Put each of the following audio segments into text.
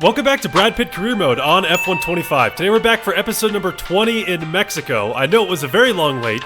Welcome back to Brad Pitt Career Mode on F1 25. Today we're back for episode number 20 in Mexico. I know it was a very long wait,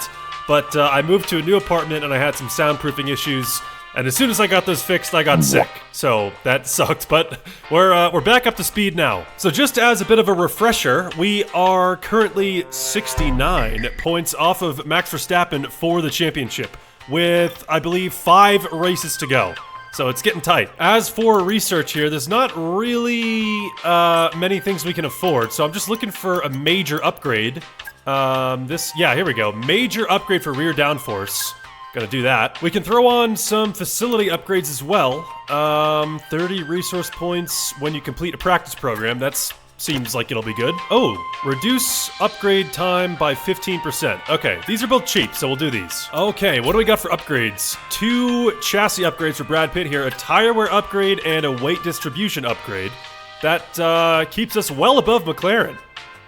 but I moved to a new apartment and I had some soundproofing issues. And as soon as I got those fixed, I got sick. So that sucked, but we're back up to speed now. So just as a bit of a refresher, we are currently 69 points off of Max Verstappen for the championship, with, I believe, 5 races to go. So it's getting tight. As for research here, there's not really many things we can afford, so I'm just looking for a major upgrade. Yeah, here we go. Major upgrade for rear downforce. Gonna do that. We can throw on some facility upgrades as well. 30 resource points when you complete a practice program. That's seems like it'll be good. Oh, reduce upgrade time by 15%. Okay, these are both cheap, so we'll do these. Okay, what do we got for upgrades? 2 chassis upgrades for Brad Pitt here, a tire wear upgrade and a weight distribution upgrade. That keeps us well above McLaren.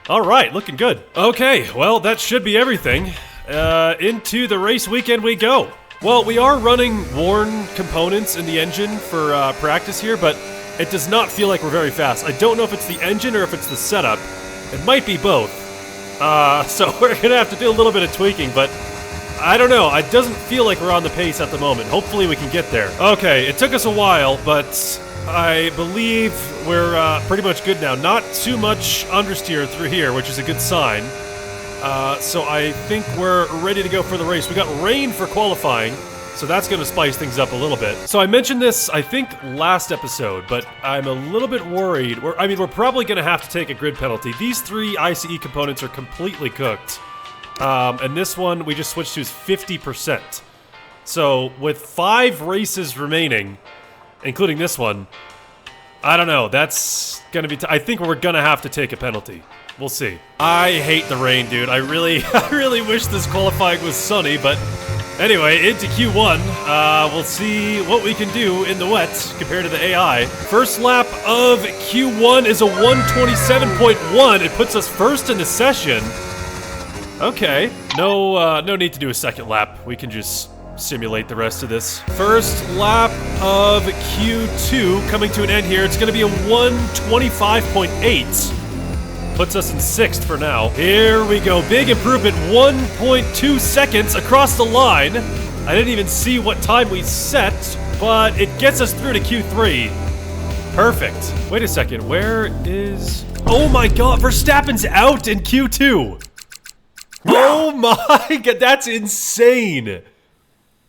All right, looking good. Okay, well, that should be everything. Into the race weekend we go. Well, we are running worn components in the engine for practice here, but it does not feel like we're very fast. I don't know if it's the engine or if it's the setup. It might be both. So we're gonna have to do a little bit of tweaking, but I don't know. It doesn't feel like we're on the pace at the moment. Hopefully we can get there. Okay, it took us a while, but I believe we're pretty much good now. Not too much understeer through here, which is a good sign. So I think we're ready to go for the race. We got rain for qualifying, so that's going to spice things up a little bit. So I mentioned this, I think, last episode, but I'm a little bit worried. We're probably going to have to take a grid penalty. These 3 ICE components are completely cooked. And this one we just switched to is 50%. So with 5 races remaining, including this one, I don't know. That's going to be... I think we're going to have to take a penalty. We'll see. I hate the rain, dude. I really wish this qualifying was sunny, but anyway, into Q1. We'll see what we can do in the wet compared to the AI. First lap of Q1 is a 127.1. It puts us first in the session. Okay. No need to do a second lap. We can just simulate the rest of this. First lap of Q2 coming to an end here. It's going to be a 125.8. Puts us in 6th for now. Here we go. Big improvement. 1.2 seconds across the line. I didn't even see what time we set, but it gets us through to Q3. Perfect. Wait a second. Where is... Oh my god. Verstappen's out in Q2. Oh my god. That's insane.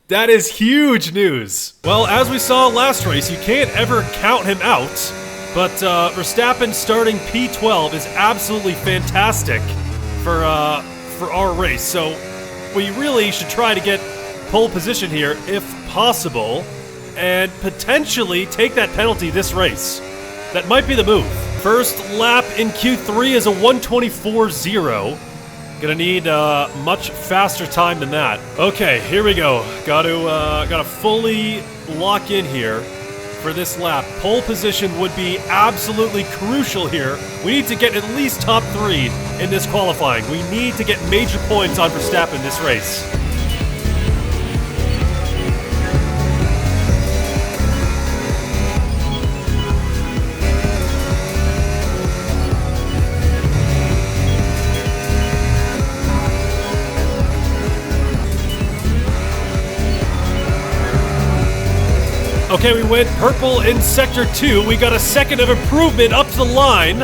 That is huge news. Well, as we saw last race, you can't ever count him out. But Verstappen starting P12 is absolutely fantastic for our race. So we really should try to get pole position here if possible and potentially take that penalty this race. That might be the move. First lap in Q3 is a 124.0. Gonna need a much faster time than that. Okay, here we go. Gotta fully lock in here. For this lap. Pole position would be absolutely crucial here. We need to get at least top 3 in this qualifying. We need to get major points on Verstappen this race. Okay, we went purple in Sector 2. We got a second of improvement up to the line.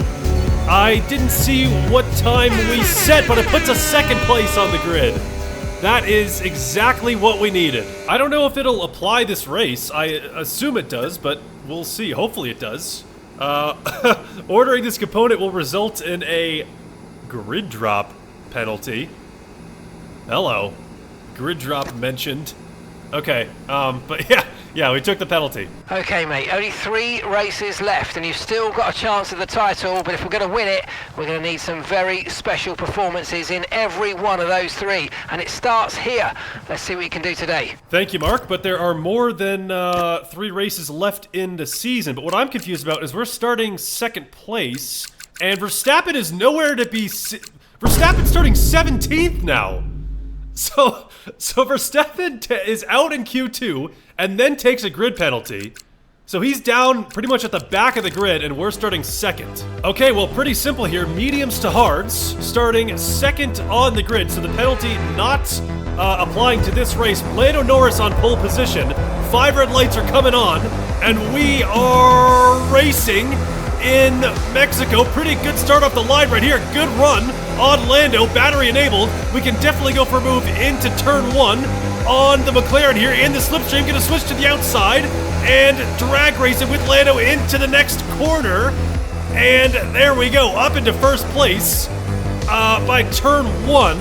I didn't see what time we set, but it puts us 2nd place on the grid. That is exactly what we needed. I don't know if it'll apply this race. I assume it does, but we'll see. Hopefully it does. Ordering this component will result in a grid drop penalty. Hello. Grid drop mentioned. Okay, but yeah, we took the penalty. Okay, mate, only 3 races left, and you've still got a chance at the title, but if we're going to win it, we're going to need some very special performances in every one of those 3, and it starts here. Let's see what you can do today. Thank you, Mark, but there are more than 3 races left in the season, but what I'm confused about is we're starting 2nd place, and Verstappen is nowhere to be... Verstappen's starting 17th now! So Verstappen is out in Q2 and then takes a grid penalty. So he's down pretty much at the back of the grid, and we're starting second. Okay, well, pretty simple here. Mediums to hards, starting second on the grid. So the penalty not applying to this race. Lando Norris on pole position. 5 red lights are coming on, and we are racing in Mexico. Pretty good start off the line right here. Good run on Lando, battery enabled. We can definitely go for a move into turn 1 on the McLaren here in the slipstream. Gonna switch to the outside and drag race it with Lando into the next corner. And there we go, up into first place by turn 1.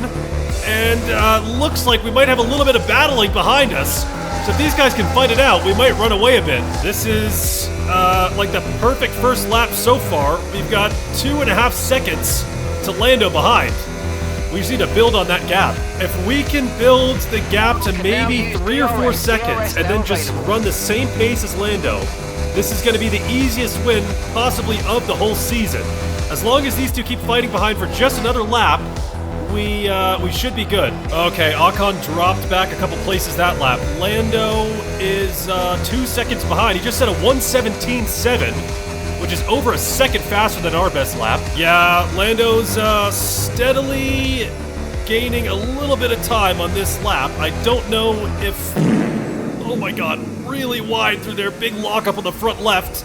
And looks like we might have a little bit of battling behind us. So if these guys can fight it out, we might run away a bit. This is like the perfect first lap so far. We've got 2.5 seconds to Lando behind. We just need to build on that gap. If we can build the gap to maybe 3 or 4 seconds and then just run the same pace as Lando, this is going to be the easiest win possibly of the whole season. As long as these two keep fighting behind for just another lap, we should be good. Okay, Ocon dropped back a couple places that lap. Lando is 2 seconds behind. He just set a 1:17.7, which is over a second faster than our best lap. Yeah, Lando's steadily gaining a little bit of time on this lap. I don't know if... Oh my god, really wide through their big lockup on the front left.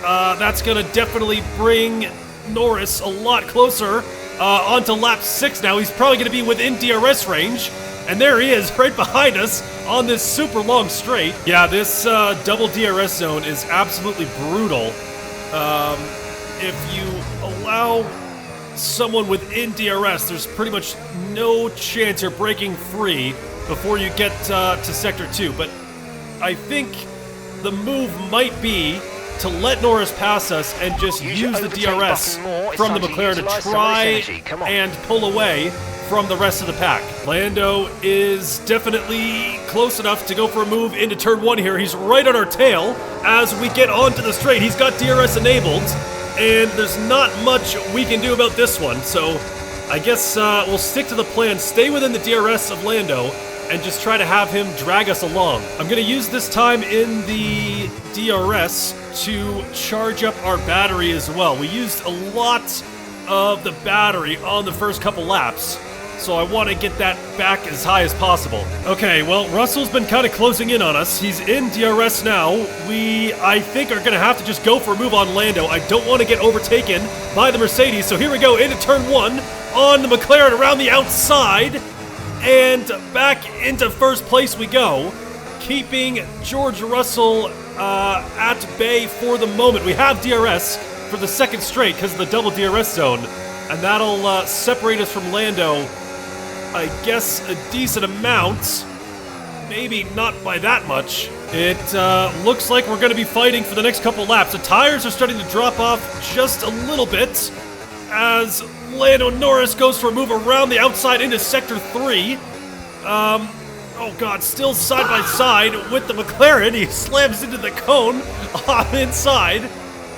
That's gonna definitely bring Norris a lot closer. Onto lap 6 now. He's probably going to be within DRS range. And there he is, right behind us on this super long straight. Yeah, this double DRS zone is absolutely brutal. If you allow someone within DRS, there's pretty much no chance you're breaking free before you get to Sector 2. But I think the move might be to let Norris pass us and just use the DRS from the McLaren to try and pull away from the rest of the pack. Lando is definitely close enough to go for a move into turn 1 here. He's right on our tail as we get onto the straight. He's got DRS enabled, and there's not much we can do about this one. So I guess we'll stick to the plan, stay within the DRS of Lando, and just try to have him drag us along. I'm gonna use this time in the DRS to charge up our battery as well. We used a lot of the battery on the first couple laps, so I want to get that back as high as possible. Okay, well, Russell's been kind of closing in on us. He's in DRS now. I think, are gonna have to just go for a move on Lando. I don't want to get overtaken by the Mercedes, so here we go into turn 1 on the McLaren around the outside. And back into first place we go, keeping George Russell at bay for the moment. We have DRS for the second straight because of the double DRS zone, and that'll separate us from Lando, I guess, a decent amount. Maybe not by that much. It looks like we're going to be fighting for the next couple laps. The tires are starting to drop off just a little bit as Lando Norris goes for a move around the outside into Sector 3. Oh god, still side by side with the McLaren. He slams into the cone off inside.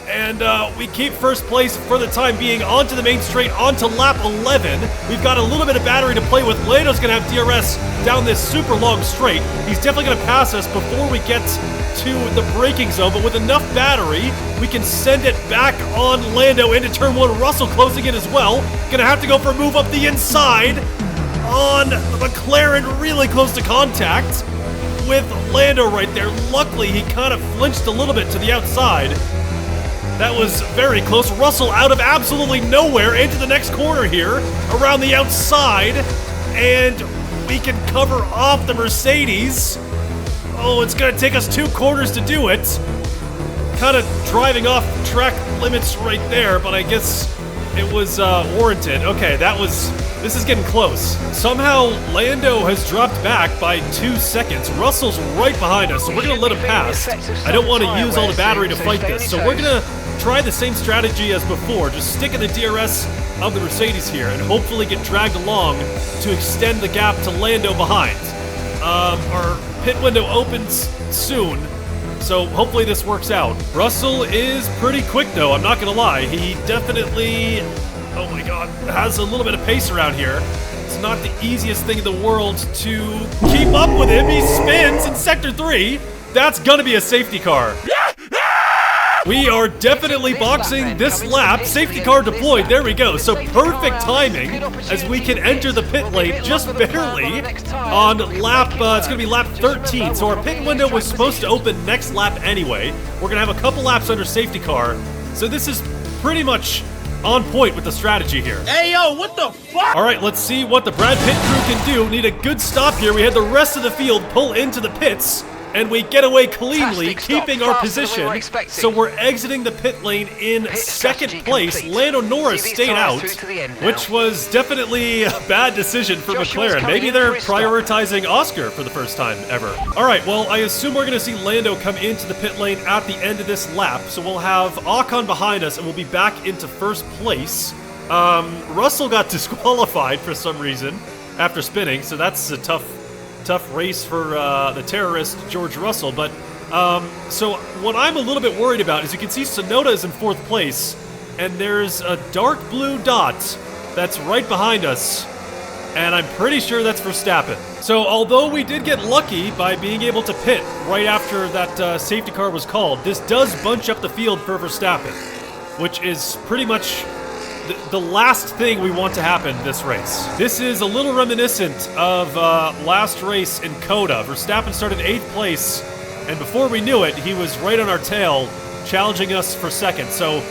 And we keep first place for the time being onto the main straight, onto lap 11. We've got a little bit of battery to play with. Lando's going to have DRS down this super long straight. He's definitely going to pass us before we get to the braking zone, but with enough battery, we can send it back on Lando into turn 1. Russell closing in as well. Going to have to go for a move up the inside on the McLaren, really close to contact with Lando right there. Luckily, he kind of flinched a little bit to the outside. That was very close. Russell out of absolutely nowhere into the next corner here, around the outside, and we can cover off the Mercedes. Oh, it's going to take us 2 corners to do it. Kind of driving off track limits right there, but I guess it was warranted. Okay, this is getting close. Somehow, Lando has dropped back by 2 seconds. Russell's right behind us, so we're going to let him pass. I don't want to use all the battery to fight this, so we're going to try the same strategy as before. Just stick in the DRS of the Mercedes here and hopefully get dragged along to extend the gap to Lando behind. Our pit window opens soon, so hopefully this works out. Russell is pretty quick though, I'm not gonna lie. He definitely, oh my god, has a little bit of pace around here. It's not the easiest thing in the world to keep up with him. He spins in Sector 3. That's gonna be a safety car. We are definitely boxing this lap. Safety car deployed. There we go. So perfect timing as we can enter the pit lane just barely on lap, it's going to be lap 13. So our pit window was supposed to open next lap anyway. We're going to have a couple laps under safety car. So this is pretty much on point with the strategy here. Hey, yo, what the fuck? All right, let's see what the Brad Pitt crew can do. Need a good stop here. We had the rest of the field pull into the pits, and we get away cleanly, keeping our position. So we're exiting the pit lane in second place. Lando Norris stayed out, which was definitely a bad decision for McLaren. Maybe they're prioritizing Oscar for the first time ever. All right, well, I assume we're going to see Lando come into the pit lane at the end of this lap. So we'll have Ocon behind us, and we'll be back into first place. Russell got disqualified for some reason after spinning, so that's a tough race for the terrorist George Russell. But so what I'm a little bit worried about is you can see Tsunoda is in fourth place, and there's a dark blue dot that's right behind us, and I'm pretty sure that's Verstappen. So although we did get lucky by being able to pit right after that safety car was called, this does bunch up the field for Verstappen, which is pretty much the last thing we want to happen this race. This is a little reminiscent of last race in COTA. Verstappen started 8th place, and before we knew it, he was right on our tail, challenging us for second. So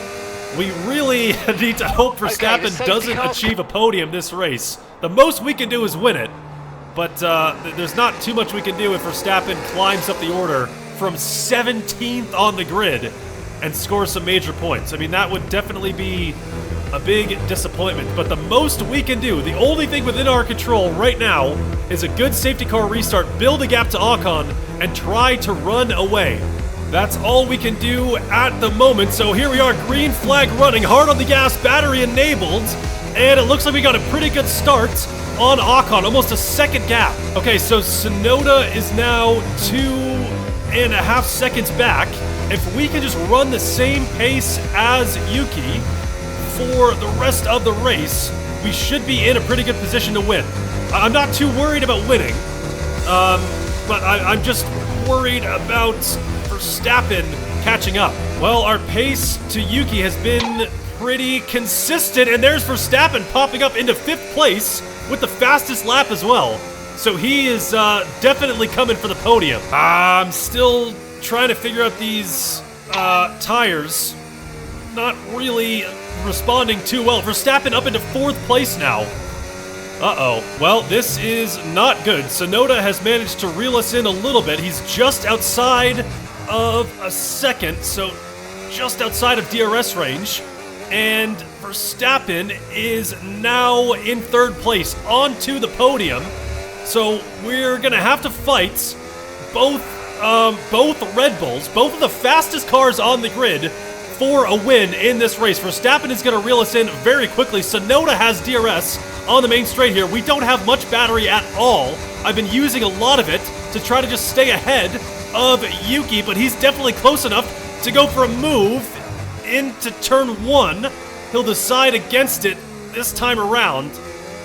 we really need to hope Verstappen doesn't achieve a podium this race. The most we can do is win it, but there's not too much we can do if Verstappen climbs up the order from 17th on the grid and scores some major points. I mean, that would definitely be a big disappointment, but the most we can do, the only thing within our control right now, is a good safety car restart, build a gap to Ocon, and try to run away. That's all we can do at the moment. So here we are, green flag running, hard on the gas, battery enabled, and it looks like we got a pretty good start on Ocon, almost a second gap. Okay, so Tsunoda is now 2.5 seconds back. If we can just run the same pace as Yuki for the rest of the race, we should be in a pretty good position to win. I'm not too worried about winning, but I'm just worried about Verstappen catching up. Well, our pace to Yuki has been pretty consistent, and there's Verstappen popping up into 5th place with the fastest lap as well. So he is definitely coming for the podium. I'm still trying to figure out these tires. Not really responding too well. Verstappen up into 4th place now. Uh-oh. Well, this is not good. Tsunoda has managed to reel us in a little bit. He's just outside of a second, so just outside of DRS range. And Verstappen is now in 3rd place, onto the podium. So we're gonna have to fight both Red Bulls, both of the fastest cars on the grid, for a win in this race. Verstappen is going to reel us in very quickly. Tsunoda has DRS on the main straight here. We don't have much battery at all. I've been using a lot of it to try to just stay ahead of Yuki, but he's definitely close enough to go for a move into turn 1. He'll decide against it this time around,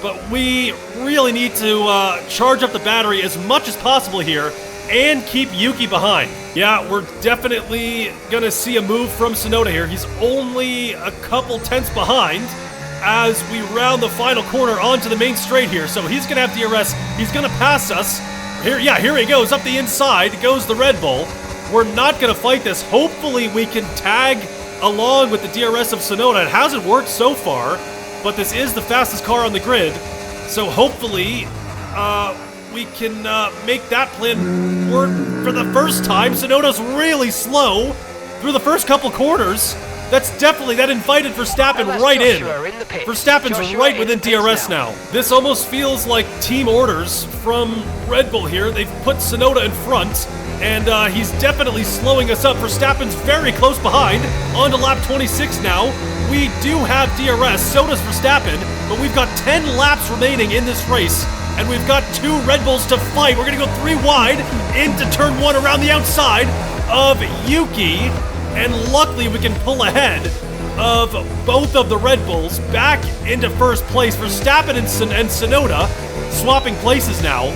but we really need to charge up the battery as much as possible here and keep Yuki behind. Yeah, we're definitely gonna see a move from Tsunoda here. He's only a couple tenths behind as we round the final corner onto the main straight here. So he's gonna have DRS. He's gonna pass us. Here he goes up the inside. Goes the Red Bull. We're not gonna fight this. Hopefully we can tag along with the DRS of Tsunoda. It hasn't worked so far, but this is the fastest car on the grid. So hopefully, we can make that plan work for the first time. Tsunoda's really slow through the first couple corners. That invited Verstappen right in. Verstappen's right within DRS now. This almost feels like team orders from Red Bull here. They've put Tsunoda in front, and he's definitely slowing us up. Verstappen's very close behind, on to lap 26 now. We do have DRS, so does Verstappen, but we've got 10 laps remaining in this race, and we've got 2 Red Bulls to fight. We're gonna go 3 wide into turn 1 around the outside of Yuki, and luckily we can pull ahead of both of the Red Bulls back into first place. Verstappen and Tsunoda swapping places now.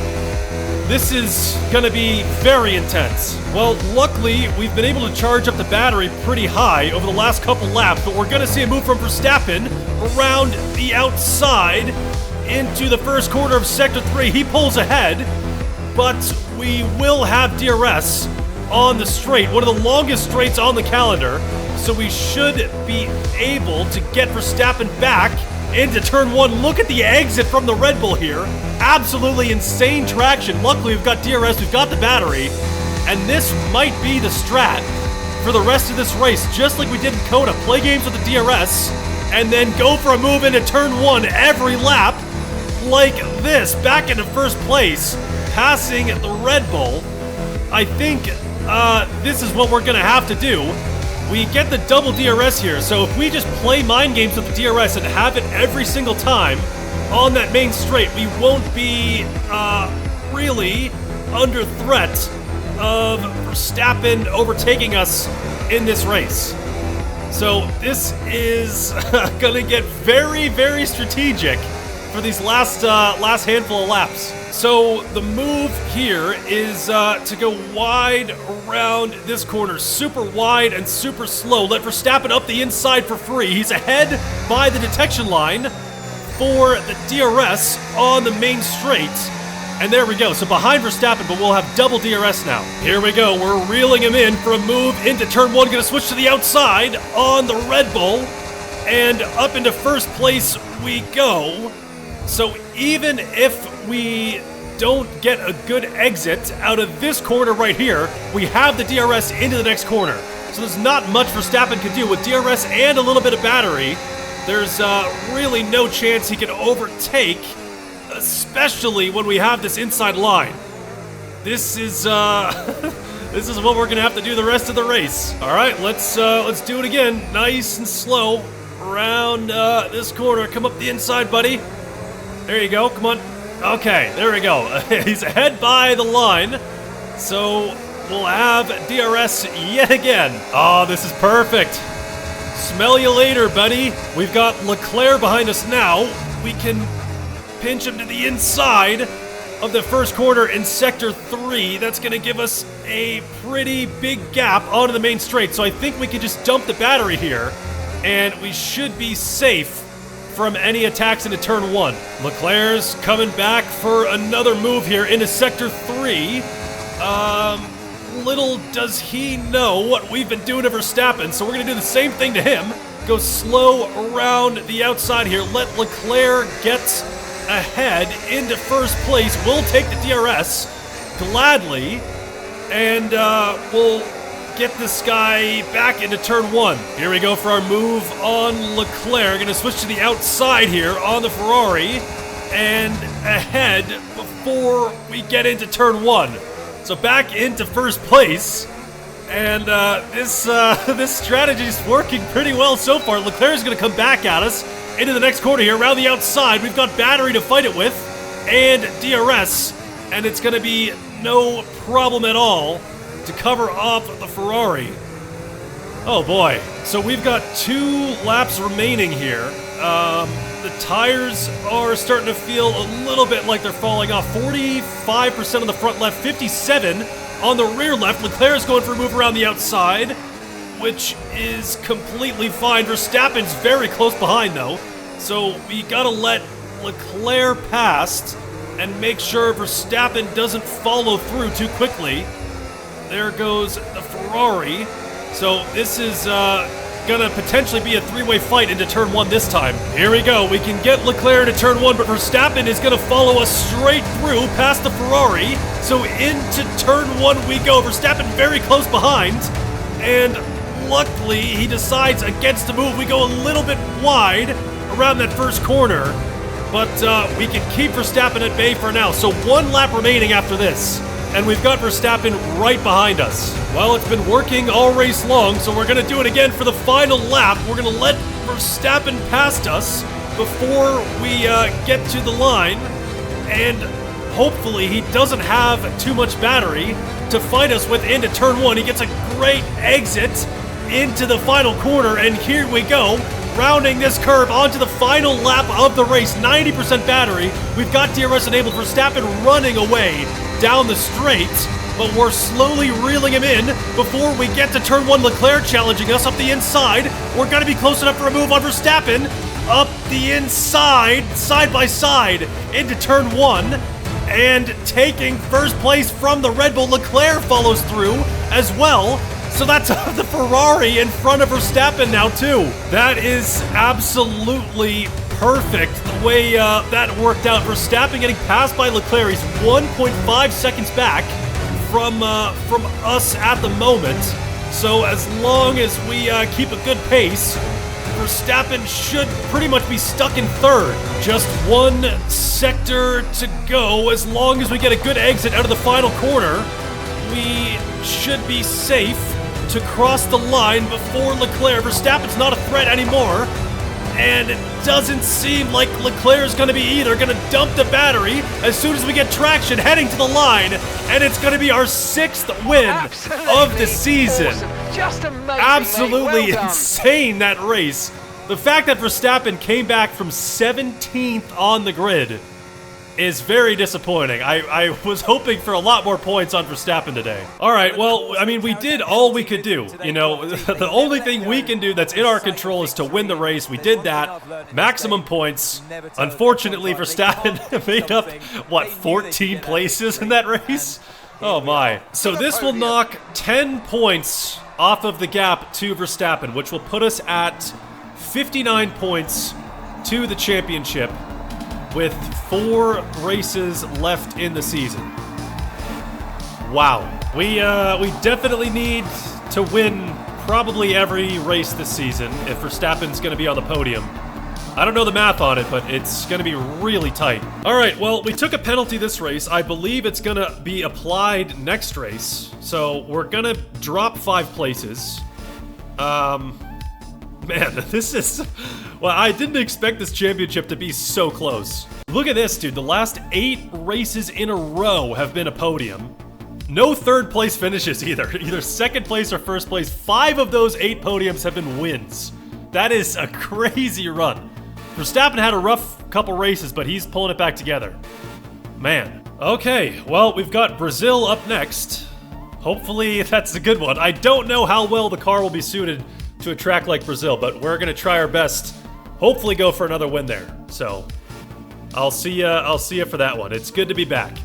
This is gonna be very intense. Well, luckily, we've been able to charge up the battery pretty high over the last couple laps, but we're gonna see a move from Verstappen around the outside into the first corner of Sector 3. He pulls ahead, but we will have DRS on the straight, one of the longest straights on the calendar, so we should be able to get Verstappen back into turn 1. Look at the exit from the Red Bull here. Absolutely insane traction. Luckily, we've got DRS, we've got the battery, and this might be the strat for the rest of this race, just like we did in COTA. Play games with the DRS, and then go for a move into turn 1 every lap like this, back into first place, passing the Red Bull. I think this is what we're going to have to do. We get the double DRS here, so if we just play mind games with the DRS and have it every single time on that main straight, we won't be really under threat of Verstappen overtaking us in this race. So this is gonna get very, very strategic for these last handful of laps. So the move here is to go wide around this corner, super wide and super slow. Let Verstappen up the inside for free. He's ahead by the detection line for the DRS on the main straight. And there we go. So behind Verstappen, but we'll have double DRS now. Here we go. We're reeling him in for a move into turn 1. Going to switch to the outside on the Red Bull. And up into first place we go. So even if we don't get a good exit out of this corner right here, we have the DRS into the next corner. So there's not much Verstappen can do with DRS and a little bit of battery. There's really no chance he can overtake, especially when we have this inside line. This is this is what we're gonna have to do the rest of the race. All right, let's do it again, nice and slow around this corner. Come up the inside, buddy. There you go, come on. Okay, there we go. He's ahead by the line, so we'll have DRS yet again. Oh, this is perfect. Smell you later, buddy. We've got Leclerc behind us now. We can pinch him to the inside of the first corner in Sector 3. That's going to give us a pretty big gap onto the main straight, so I think we can just dump the battery here, and we should be safe from any attacks into turn 1. Leclerc's coming back for another move here into Sector 3. Little does he know what we've been doing to Verstappen, so we're going to do the same thing to him. Go slow around the outside here. Let Leclerc get ahead into first place. We'll take the DRS gladly, and we'll get this guy back into turn 1. Here we go for our move on Leclerc. Gonna switch to the outside here on the Ferrari and ahead before we get into turn 1. So back into first place, and this strategy is working pretty well so far. Leclerc is gonna come back at us into the next corner here around the outside. We've got battery to fight it with and DRS, and it's gonna be no problem at all to cover off the Ferrari. Oh boy. So we've got 2 laps remaining here. The tires are starting to feel a little bit like they're falling off. 45% on the front left, 57 on the rear left. Leclerc's going for a move around the outside, which is completely fine. Verstappen's very close behind though, so we gotta let Leclerc past and make sure Verstappen doesn't follow through too quickly. There goes the Ferrari. So this is gonna potentially be a 3-way fight into turn 1 this time. Here we go. We can get Leclerc into turn 1, but Verstappen is gonna follow us straight through past the Ferrari. So into turn 1 we go. Verstappen very close behind, and luckily he decides against the move. We go a little bit wide around that first corner, but we can keep Verstappen at bay for now. So 1 lap remaining after this, and we've got Verstappen right behind us. Well, it's been working all race long, so we're going to do it again for the final lap. We're going to let Verstappen past us before we get to the line, and hopefully he doesn't have too much battery to fight us with into turn 1. He gets a great exit into the final corner, and here we go. rounding this curve onto the final lap of the race. 90% battery. We've got DRS enabled. Verstappen running away down the straight, but we're slowly reeling him in before we get to turn 1. Leclerc challenging us up the inside. We're going to be close enough for a move on Verstappen. Up the inside, side by side, into turn 1. And taking first place from the Red Bull. Leclerc follows through as well. So that's the Ferrari in front of Verstappen now too. That is absolutely perfect the way that worked out. Verstappen getting passed by Leclerc. He's 1.5 seconds back from us at the moment. So as long as we keep a good pace, Verstappen should pretty much be stuck in third. Just one sector to go. As long as we get a good exit out of the final corner, we should be safe to cross the line before Leclerc. Verstappen's not a threat anymore, and it doesn't seem like Leclerc's going to be either. Going to dump the battery as soon as we get traction, heading to the line, and it's going to be our 6th win of the season. Awesome. Just amazing, Absolutely well insane, that race. The fact that Verstappen came back from 17th on the grid is very disappointing. I was hoping for a lot more points on Verstappen today. All right, well, I mean, we did all we could do. You know, the only thing we can do that's in our control is to win the race. We did that. Maximum points. Unfortunately, Verstappen made up, what, 14 places in that race? Oh my. So this will knock 10 points off of the gap to Verstappen, which will put us at 59 points to the championship, with 4 races left in the season. Wow. We definitely need to win probably every race this season if Verstappen's going to be on the podium. I don't know the math on it, but it's going to be really tight. All right, well, we took a penalty this race. I believe it's going to be applied next race. So we're going to drop 5 places. Man, this is... Well, I didn't expect this championship to be so close. Look at this, dude. The last 8 races in a row have been a podium. No third place finishes either. Either second place or first place. 5 of those 8 podiums have been wins. That is a crazy run. Verstappen had a rough couple races, but he's pulling it back together. Man. Okay, well, we've got Brazil up next. Hopefully that's a good one. I don't know how well the car will be suited to a track like Brazil, but we're gonna try our best. Hopefully go for another win there. So I'll see ya for that one. It's good to be back.